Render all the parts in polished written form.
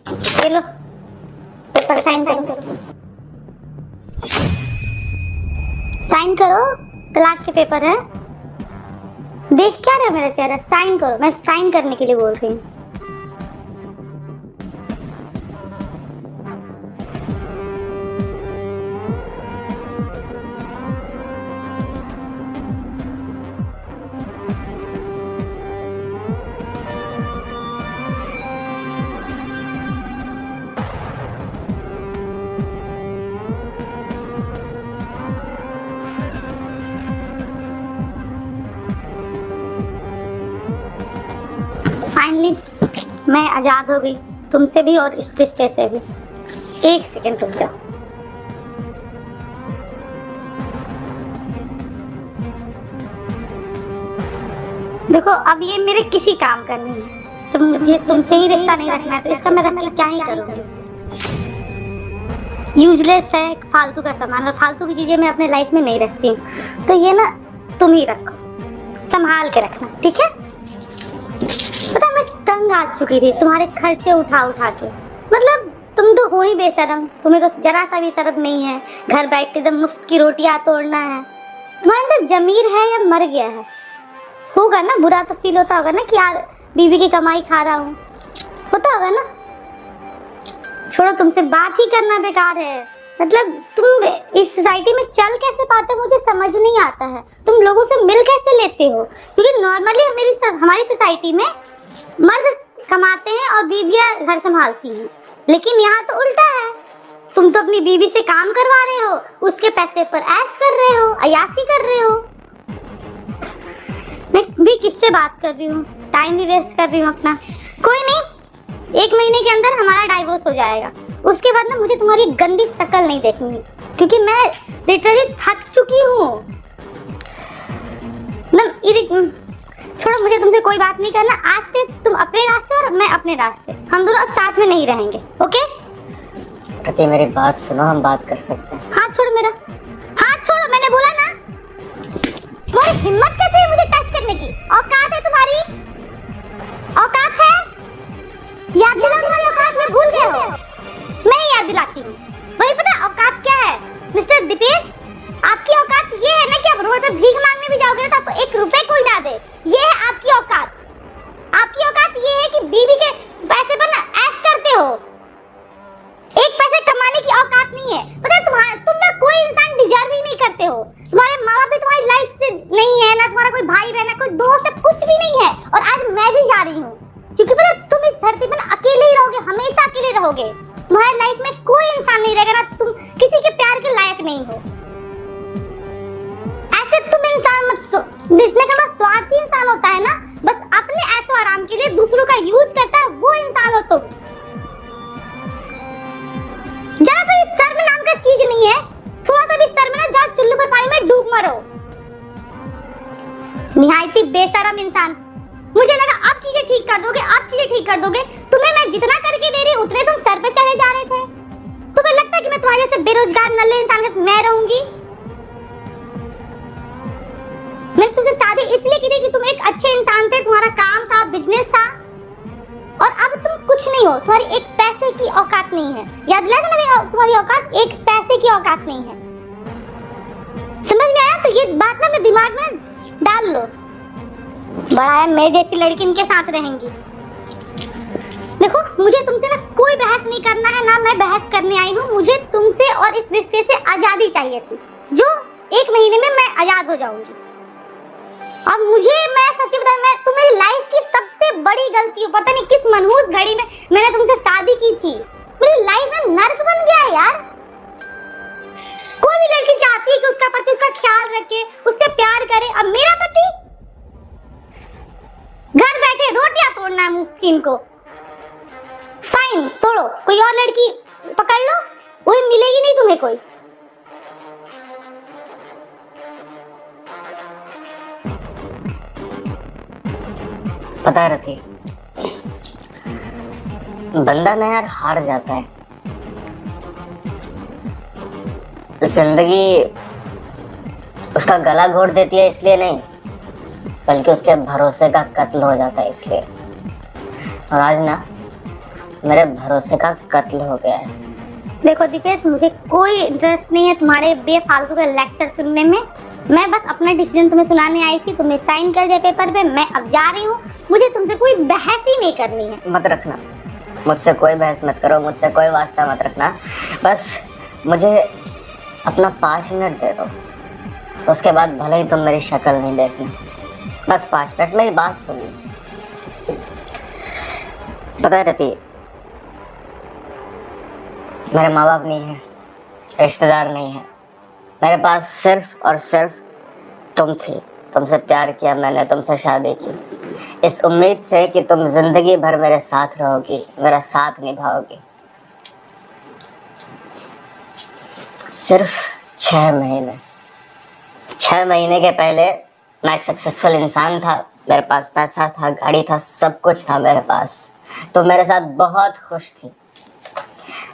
ये लो paper sign करो। Sign करो, तलाक के पेपर है। देख क्या रहे हो मेरा चेहरा? साइन करो, मैं साइन करने के लिए बोल रही हूँ। फाइनली मैं आजाद हो गई, तुमसे भी और इस रिश्ते से भी। एक सेकंड रुक जाओ। देखो अब ये मेरे किसी काम का नहीं है। मुझे तुमसे ही रिश्ता नहीं रखना है तो इसका मैं रख के क्या ही करूँगी। यूजलेस है, फालतू का सामान, और फालतू की चीजें मैं अपने लाइफ में नहीं रखती हूँ। तो ये ना तुम ही रखो, संभाल के रखना, ठीक है? पता मैं तंग आ चुकी थी तुम्हारे खर्चे उठा उठा के। मतलब तुम तो हो ही बेशरम, तुम्हें तो जरा सा भी शर्म नहीं है। घर बैठ के एकदम मुफ्त की रोटियां तोड़ना है। तुम्हारे अंदर जमीर है या मर गया है? होगा ना, बुरा तो फील होता होगा ना कि यार बीवी की कमाई खा रहा हूँ, होता होगा ना। छोड़ो, तुमसे बात ही करना बेकार है। मतलब तुम इस सोसाइटी में चल कैसे पाते हो मुझे समझ नहीं आता है। तुम लोगों से मिल कैसे लेते हो? क्योंकि नॉर्मली हमारी सोसाइटी में मर्द कमाते हैं और बीवियां घर संभालती हैं, लेकिन यहाँ तो उल्टा है। तुम तो अपनी बीवी से काम करवा रहे हो, उसके पैसे पर ऐश कर रहे हो, अयासी कर रहे हो। मैं भी किससे बात कर रही हूँ, टाइम भी वेस्ट कर रही हूँ अपना। कोई नहीं, 1 महीने के अंदर हमारा डाइवोर्स हो जाएगा। उसके बाद ना मुझे तुम्हारी गंदी शक्ल नहीं देखनी, क्योंकि मैं लिटरली थक चुकी हूँ। छोड़ो, मुझे तुमसे कोई बात नहीं करना। आज से तुम अपने रास्ते और मैं अपने रास्ते, हम दोनों अब साथ में नहीं रहेंगे, ओके? प्रति मेरी बात सुनो, हम बात कर सकते हैं। हाथ छोड़ो मेरा, हाथ छोड़ो, मैंने बोला ना। तुम्हारी हिम्मत कैसे है मुझे टच करने की? औकात है तुम्हारी? औकात है? याद दिलाओ तुम्हारी औकात, मैं भूल गए हो। मैं याद दिलाती हूँ, वही पता औकात क्या है। मिस्टर दीपेश, आपकी औकात ये है ना कि आप रोड पे भीख मांगने भी जाओगे ना तो आपको 1 रुपए कोई ना दे। ये है आपकी औकात। आपकी औकात ये है कि बीवी के पैसे पर ना ऐश करते हो। 1 पैसे कमाने की औकात नहीं है। पता है तुम ना कोई इंसान डिजर्व ही नहीं करते हो। तुम्हारे माँ बाप भी तुम्हारी लाइफ से नहीं है, ना तुम्हारा कोई भाई बहन है, कोई दोस्त है, कुछ भी नहीं है। और आज मैं भी जा रही हूँ, क्योंकि पता तुम इस धरती पर ना अकेले ही रहोगे, हमेशा अकेले रहोगे। तुम्हारी लाइफ में कोई इंसान नहीं रहेगा, ना तुम किसी के प्यार के लायक नहीं हो। ऐसे तुम इंसान मत जितने का स्वार्थी इंसान होता है ना, बस अपने ऐशो आराम के लिए दूसरों का यूज करता है, वो इंसान हो तुम। जरा सा भी शर्म नाम का चीज नहीं है। थोड़ा सा भी शर्म ना, जाओ चुल्लू पर पानी में डूब मरो। निहायती बेशरम इंसान। मुझे लगा अब चीजें ठीक कर दोगे, अब चीजें ठीक कर दोगे। तुम्हें मैं जितना करके दे रही हूँ उतने तुम सर पे चढ़े जा रहे थे। तुम्हें लगता है कि मैं तुम्हारे जैसे बेरोजगार नल्ले इंसान के मैं रहूंगी? मैंने तुमसे शादी इसलिए की थी कि तुम एक अच्छे इंसान थे, तुम्हारा काम था, बिजनेस था, और अब तुम कुछ नहीं हो। तुम्हारी 1 पैसे की औकात नहीं है। याद दिलाया ना मेरी, तुम्हारी औकात 1 पैसे की औकात नहीं है। समझ में आया? तो ये बात ना मेरे दिमाग में डाल लो। बड़ा है, मेरे जैसी लड़की इनके साथ रहेंगी। देखो, मुझे तुमसे ना कोई बहस नहीं करना है, ना मैं बहस करने आई हूँ। मुझे तुमसे और इस रिश्ते से आजादी चाहिए थी, जो 1 महीने में मैं आजाद हो जाऊंगी। और मैं सच्ची बताऊं, मैं तुम्हारी लाइफ की सबसे बड़ी गलती हूँ। पता नहीं किस मनहूस घड़ी में मैंने तुमसे शादी की थी। मेरी लाइफ में नर्क बन गया है यार। कोई भी लड़की चाहती है कि उसका पति उसका ख्याल रखे, उससे प्यार करे। अब मेरा पति घर बैठे रोटियां तोड़ना है मुफ्त की इनको। फाइन, तोड़ो, कोई और लड़की पकड़ लो, वही मिलेगी नहीं तुम्हें कोई। पता है रति, बंदा ना यार हार जाता है। जिंदगी उसका गला घोट देती है इसलिए नहीं, बल्कि उसके भरोसे का कत्ल हो जाता है इसलिए। और आज ना मेरे भरोसे का कत्ल हो गया है। देखो दीपेश, मुझे कोई इंटरेस्ट नहीं है तुम्हारे बेफालतू का लेक्चर सुनने में। मैं बस अपना डिसीजन तुम्हें सुनाने आई थी, तुमने साइन कर दिया पेपर पे, मैं अब जा रही हूँ। मुझे तुमसे कोई बहस ही नहीं करनी है। मत रखना, मुझसे कोई बहस मत करो, मुझसे कोई वास्ता मत रखना। बस मुझे अपना 5 मिनट दे दो, उसके बाद भले ही तुम मेरी शक्ल नहीं देखना, बस 5 मिनट मेरी बात सुन लो। पता है रति, मेरे माँ बाप नहीं है, रिश्तेदार नहीं है, मेरे पास सिर्फ और सिर्फ तुम थी। तुमसे प्यार किया मैंने, तुमसे शादी की इस उम्मीद से कि तुम जिंदगी भर मेरे साथ रहोगी, मेरा साथ निभाओगी। सिर्फ 6 महीने, 6 महीने के पहले मैं एक सक्सेसफुल इंसान था, मेरे पास पैसा था, गाड़ी था, सब कुछ था मेरे पास। तो मेरे साथ बहुत खुश थी।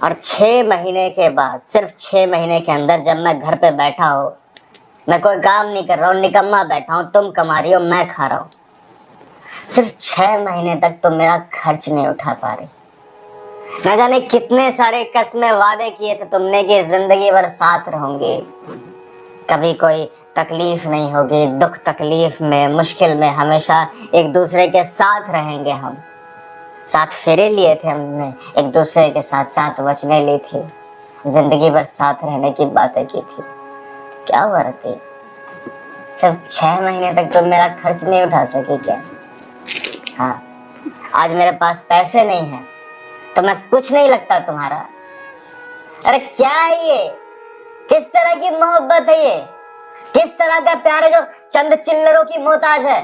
और 6 महीने के बाद, सिर्फ 6 महीने के अंदर, जब मैं घर पे बैठा हूँ, मैं कोई काम नहीं कर रहा हूँ, निकम्मा बैठा हूँ, तुम कमा रही हो, मैं खा रहा हूँ, सिर्फ 6 महीने तक तुम मेरा खर्च नहीं उठा पा रही। न जाने कितने सारे कस्में वादे किए थे तुमने कि जिंदगी भर साथ रहोगे, कभी कोई तकलीफ नहीं होगी, दुख तकलीफ में, मुश्किल में हमेशा एक दूसरे के साथ रहेंगे। हम 7 फेरे लिए थे हमने एक दूसरे के साथ, 7 वचनें ली थी, जिंदगी भर साथ रहने की बातें की थी। क्या हुआ रती, सिर्फ 6 महीने तक तुम मेरा खर्च नहीं उठा सकी क्या? हाँ, आज मेरे पास पैसे नहीं है तो मैं कुछ नहीं लगता तुम्हारा। अरे क्या है ये, किस तरह की मोहब्बत है ये, किस तरह का प्यार है जो चंद चिल्लरों की मोहताज है?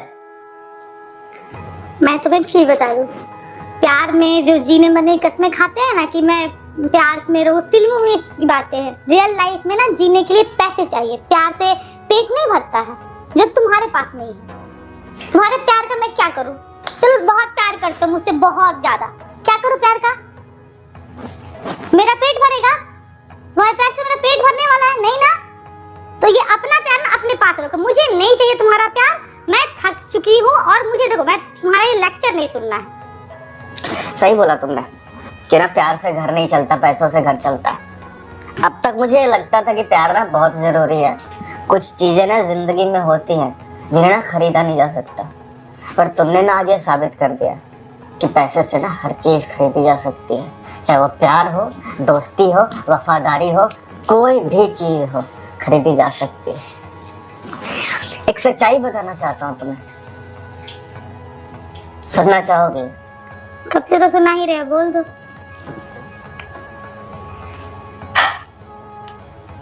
मैं तुम्हें एक चीज बता दूं, प्यार में जो जीने मरने की कस्में खाते हैं ना, कि मैं प्यार में रोज, फिल्मों में इसकी बातें हैं। रियल लाइफ में ना जीने के लिए पैसे चाहिए, प्यार से पेट नहीं भरता है, जो तुम्हारे पास नहीं है। तुम्हारे प्यार का मैं क्या करूं? चलो बहुत प्यार करते हो मुझसे, बहुत ज्यादा, क्या करूं प्यार का? मेरा पेट भरेगा? तुम्हारे प्यार से मेरा पेट भरने वाला है नहीं ना? तो ये अपना प्यार ना अपने पास रखो, मुझे नहीं चाहिए तुम्हारा प्यार। मैं थक चुकी हूँ और मुझे देखो, मैं तुम्हारा ये लेक्चर नहीं सुनना है। सही बोला तुमने कि ना प्यार से घर नहीं चलता, पैसों से घर चलता है। अब तक मुझे लगता था कि प्यार ना बहुत जरूरी है, कुछ चीजें ना जिंदगी में होती हैं जिन्हें ना खरीदा नहीं जा सकता, पर तुमने ना आज ये साबित कर दिया कि पैसे से ना हर चीज खरीदी जा सकती है, चाहे वो प्यार हो, दोस्ती हो, वफादारी हो, कोई भी चीज हो खरीदी जा सकती है। एक सच्चाई बताना चाहता हूँ तुम्हें, सुनना चाहोगे? कब से तो सुना ही रहे, बोल दो।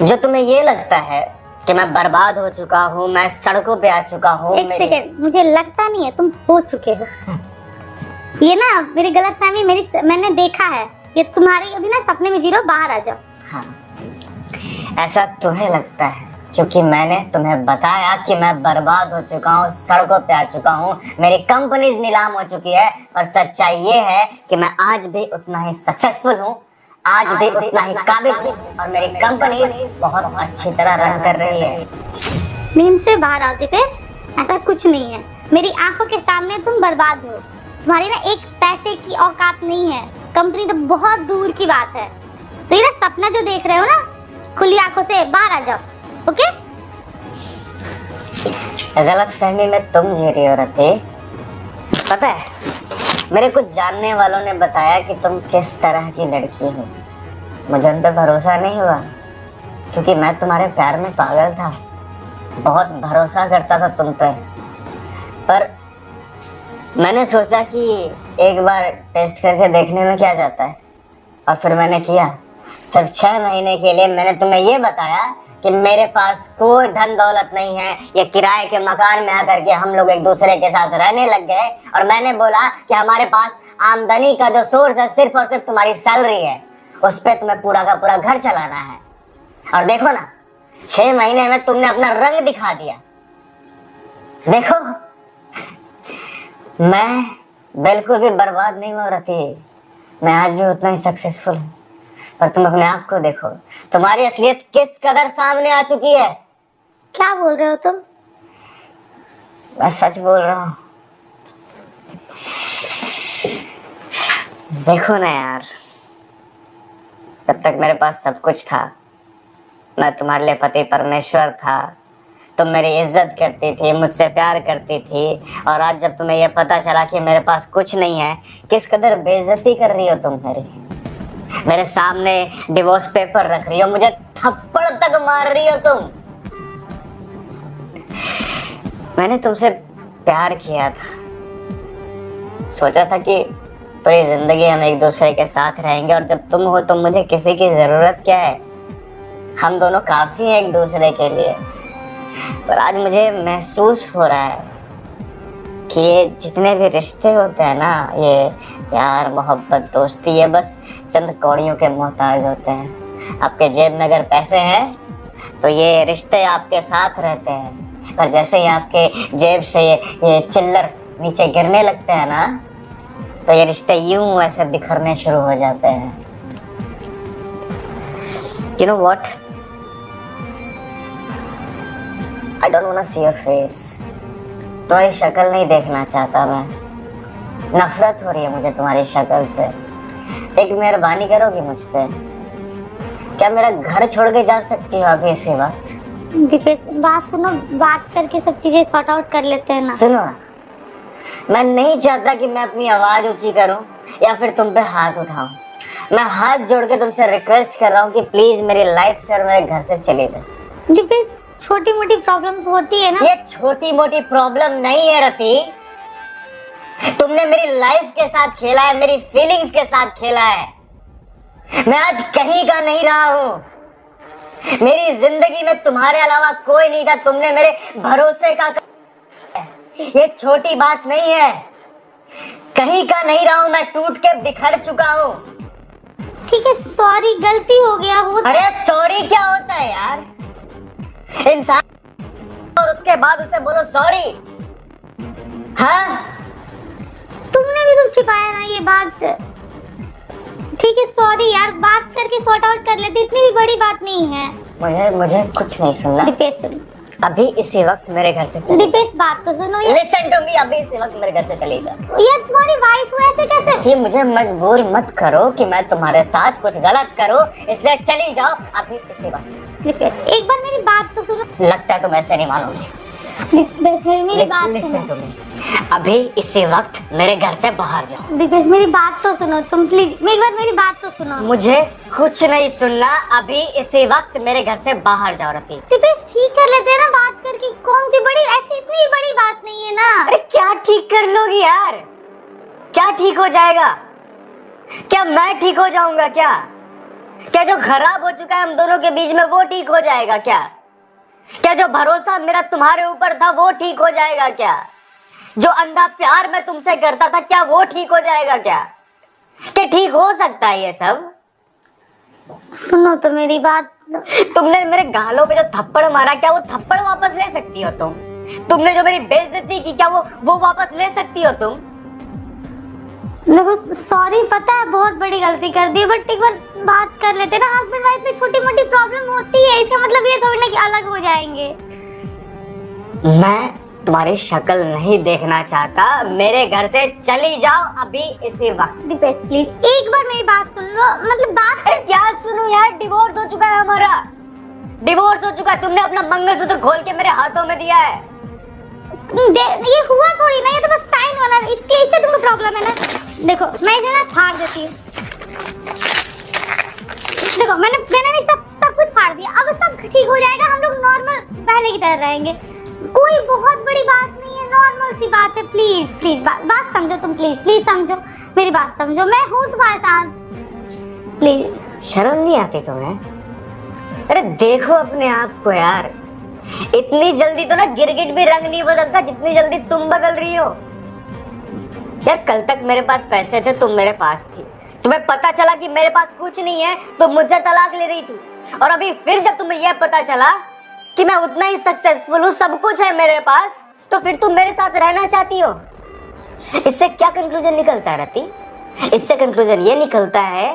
जो तुम्हें ये लगता है कि मैं बर्बाद हो चुका हूँ, मैं सड़कों पे आ चुका हूँ, एक सेकंड, मुझे लगता नहीं है, तुम हो चुके हो। ये ना मेरी गलतफहमी, मैंने देखा है, ये तुम्हारी अभी ना सपने में जी रहे हो, बाहर आ जाओ। हाँ, ऐसा तुम्हें लगता है क्योंकि मैंने तुम्हें बताया कि मैं बर्बाद हो चुका हूँ, सड़कों पे आ चुका हूँ, मेरी कंपनीज नीलाम हो चुकी है, और सच्चाई ये है कि मैं आज भी उतना ही सक्सेसफुल हूँ, आज भी उतना ही काबिल हूँ, और मेरी कंपनी बहुत अच्छी तरह रन कर रही है। नींद से बाहर आओ दीपेश, ऐसा कुछ नहीं है, मेरी आंखों के सामने तुम बर्बाद हो, तुम्हारी ना एक पैसे की औकात नहीं है, कंपनी तो बहुत दूर की बात है। तो ये ना सपना जो देख रहे हो ना, खुली आंखों से बाहर आ जाओ, ओके? गलत फहमी में तुम जी रही हो रति। पता है, मेरे कुछ जानने वालों ने बताया कि तुम किस तरह की लड़की हो। मुझे उन पे भरोसा नहीं हुआ क्योंकि मैं तुम्हारे प्यार में पागल था, बहुत भरोसा करता था तुम पे, पर मैंने सोचा कि एक बार टेस्ट करके देखने में क्या जाता है, और फिर मैंने किया। सिर्फ 6 महीने के लिए मैंने तुम्हें ये बताया कि मेरे पास कोई धन दौलत नहीं है, ये किराए के मकान में आकर के हम लोग एक दूसरे के साथ रहने लग गए, और मैंने बोला कि हमारे पास आमदनी का जो सोर्स है सिर्फ और सिर्फ तुम्हारी सैलरी है, उस पे तुम्हें पूरा का पूरा घर चलाना है। और देखो ना, 6 महीने में तुमने अपना रंग दिखा दिया। देखो, मैं बिल्कुल भी बर्बाद नहीं हो रही, मैं आज भी उतना ही सक्सेसफुल हूँ। पर तुम अपने आप को देखो, तुम्हारी असलियत किस कदर सामने आ चुकी है। क्या बोल रहे हो तुम? मैं सच बोल रहा हूँ। देखो ना यार, जब तक मेरे पास सब कुछ था, मैं तुम्हारे लिए पति परमेश्वर था, तुम मेरी इज्जत करती थी, मुझसे प्यार करती थी, और आज जब तुम्हें यह पता चला कि मेरे पास कुछ नहीं है, किस कदर बेइज्जती कर रही हो तुम मेरे सामने डिवोर्स पेपर रख रही हो, मुझे थप्पड़ तक मार रही हो तुम। मैंने तुमसे प्यार किया था, सोचा था कि पूरी जिंदगी हम एक दूसरे के साथ रहेंगे, और जब तुम हो तो मुझे किसी की जरूरत क्या है, हम दोनों काफी हैं एक दूसरे के लिए। पर आज मुझे महसूस हो रहा है कि ये जितने भी रिश्ते होते हैं ना, ये प्यार मोहब्बत दोस्ती, ये बस चंद कौड़ियों के मोहताज होते हैं। आपके जेब में अगर पैसे हैं तो ये रिश्ते आपके साथ रहते हैं, पर जैसे ही आपके जेब से ये चिल्लर नीचे गिरने लगते हैं ना, तो ये रिश्ते यूं ऐसे बिखरने शुरू हो जाते हैं। You know what? I don't wanna see your face. तुम्हारी शक्ल नहीं देखना चाहता मैं, नफरत हो रही है मुझे तुम्हारी शक्ल से। एक मेहरबानी करोगी मुझ पे? क्या मेरा घर छोड़ के जा सकती हो अभी इसी वक्त? दीपेश, बात सुनो, बात करके सब चीजें सॉर्ट आउट कर लेते हैं ना। सुनो ना, मैं नहीं चाहता कि मैं अपनी आवाज ऊंची करूं या फिर तुम पे हाथ उठाऊं। मैं हाथ जोड़ के तुमसे रिक्वेस्ट कर रहा हूं कि प्लीज मेरी लाइफ से और मेरे घर से चले जाओ। दीपेश, छोटी मोटी प्रॉब्लम होती है ना। ये छोटी मोटी प्रॉब्लम नहीं है रति, तुमने मेरी लाइफ के साथ खेला है, मेरी फीलिंग्स के साथ खेला है। मैं आज कहीं का नहीं रहा हूं, मेरी जिंदगी में तुम्हारे अलावा कोई नहीं था, तुमने मेरे भरोसे का। ये छोटी बात नहीं है, कहीं का नहीं रहा हूं, मैं टूट के बिखर चुका हूं। ठीक है, सॉरी, गलती हो गया। अरे सॉरी क्या होता है यार, इंसान और उसके बाद उसे बोलो सॉरी? हाँ, तुमने भी तो छिपाया ना ये बात। ठीक है, सॉरी यार, बात करके सॉर्ट आउट कर लेते, इतनी भी बड़ी बात नहीं है। मुझे कुछ नहीं सुनना। दीपेश सुन, अभी इसी वक्त मेरे घर से चली दीपेश बात तो सुनो। लिसन टू मी, अभी इसी वक्त मेरे घर से चली जाओ। ये तुम्हारी वाइफ हो, ऐसे कैसे? थी, मुझे मजबूर मत करो कि मैं तुम्हारे साथ कुछ गलत करूं, इसलिए चली जाओ अभी इसी वक्त। दीपेश, एक बार मेरी बात तो सुनो। लगता है तुम ऐसे नहीं मानोगी। मेरी बात लिसन टू मी, अभी इसी वक्त मेरे घर से बाहर जाओ। दीपेश, मेरी बात तो सुनो तुम, प्लीज एक बार मेरी बात तो सुनो। मुझे कुछ नहीं सुनना, अभी इसी वक्त मेरे घर से बाहर जाओ रति। दीपेश, ठीक कर लेते हैं ना बात करके, कौन सी बड़ी, ऐसी इतनी बड़ी बात नहीं है ना। अरे क्या ठीक कर लोगी यार, क्या ठीक हो जाएगा? क्या मैं ठीक हो जाऊंगा? क्या जो खराब हो चुका है हम दोनों के बीच में वो ठीक हो जाएगा? क्या जो भरोसा मेरा तुम्हारे ऊपर था वो ठीक हो जाएगा? जो अंधा प्यार मैं तुमसे करता था, क्या वो ठीक हो जाएगा? क्या ठीक हो सकता है ये सब? सुनो तो मेरी बात। तुमने मेरे गालों पे जो थप्पड़ मारा, क्या वो थप्पड़ वापस ले सकती हो तुम? तुमने जो मेरी बेइज्जती की, क्या वो वापस ले सकती हो तुम? देखो, सॉरी, पता है बहुत बड़ी गलती कर दी, बट एक बार बात कर लेते ना। हस्बैंड वाइफ में छोटी मोटी प्रॉब्लम होती है, इसका मतलब ये थोड़ी ना कि अलग हो जाएंगे। मैं तुम्हारी शक्ल नहीं देखना चाहता, मेरे घर से चली जाओ अभी इसी वक्त। दीपेश प्लीज एक बार मेरी बात सुन लो, मतलब बात। क्या सुनूं यार, डिवोर्स हो चुका है हमारा, डिवोर्स हो चुका है। तुमने अपना मंगलसूत्र खोल के मेरे हाथों में दिया है। ये हुआ थोड़ी ना, ये तो बस साइन वाला, इससे तुमको प्रॉब्लम है ना। देखो मैं इसे ना फाड़ देती हूँ। देखो मैंने सब कुछ फाड़ दिया, अब सब ठीक हो जाएगा, हम लोग नॉर्मल पहले की तरह रहेंगे। कोई बहुत बड़ी बात नहीं है, नॉर्मल सी बात है। प्लीज बात समझो तुम, प्लीज समझो मेरी बात, समझो, मैं हूँ तुम्हारे साथ। प्लीज। शर्म नहीं आती तुम्हें? अरे देखो अपने आप को यार, इतनी जल्दी तो ना गिरगिट भी रंग नहीं बदलता जितनी जल्दी तुम बदल रही हो। यार कल तक मेरे पास पैसे थे, तुम मेरे पास थी, तुम्हें पता चला कि मेरे पास कुछ नहीं है तो मुझसे तलाक ले रही थी, और अभी फिर जब तुम्हें यह पता चला कि मैं उतना ही सक्सेसफुल हूँ, सब कुछ है मेरे पास, तो फिर तुम मेरे साथ रहना चाहती हो। इससे क्या कंक्लूजन निकलता है रति? इससे कंक्लूजन ये निकलता है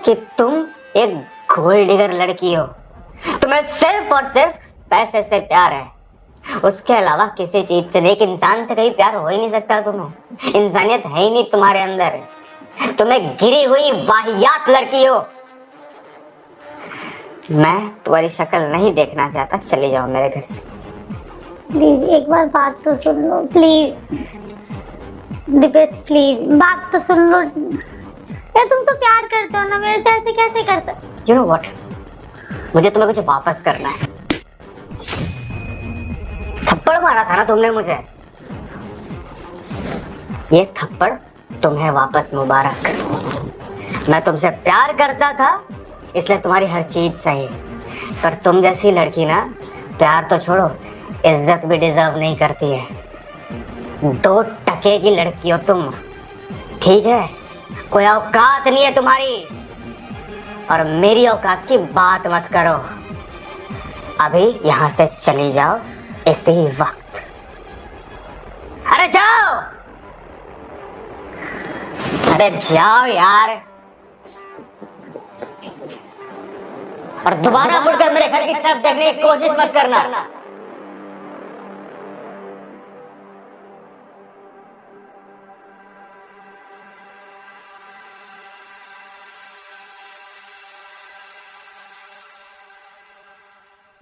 कि तुम एक गोल्ड डिगर लड़की हो, तुम्हें सिर्फ और सिर्फ पैसे से प्यार है, उसके अलावा किसी चीज से नहीं। एक इंसान से कहीं प्यार हो ही नहीं सकता तुम्हें, इंसानियत है ही नहीं तुम्हारे अंदर। तुम एक गिरी हुई वाहियात लड़की हो। मैं तुम्हारी शक्ल नहीं देखना चाहता, चले जाओ मेरे घर से। प्लीज एक बार बात तो सुन लो प्लीज, दिपेश प्लीज बात तो सुन लो यार, तुम तो प्यार करते हो ना मेरे से, ऐसे कैसे करते हो? You know what? मुझे तुम्हें कुछ वापस करना है। थप्पड़ मारा था ना तुमने मुझे, ये थप्पड़ तुम्हें वापस मुबारक। मैं तुमसे प्यार करता था इसलिए तुम्हारी हर चीज सही, पर तुम जैसी लड़की ना प्यार तो छोड़ो, इज्जत भी डिजर्व नहीं करती है। 2 टके की लड़की हो तुम, ठीक है? कोई औकात नहीं है तुम्हारी, और मेरी औकात की बात मत करो। अभी यहाँ से चली जाओ इसी वक्त। अरे जाओ, अरे जाओ यार, और दोबारा मुड़कर मेरे घर की तरफ देखने की कोशिश मत करना।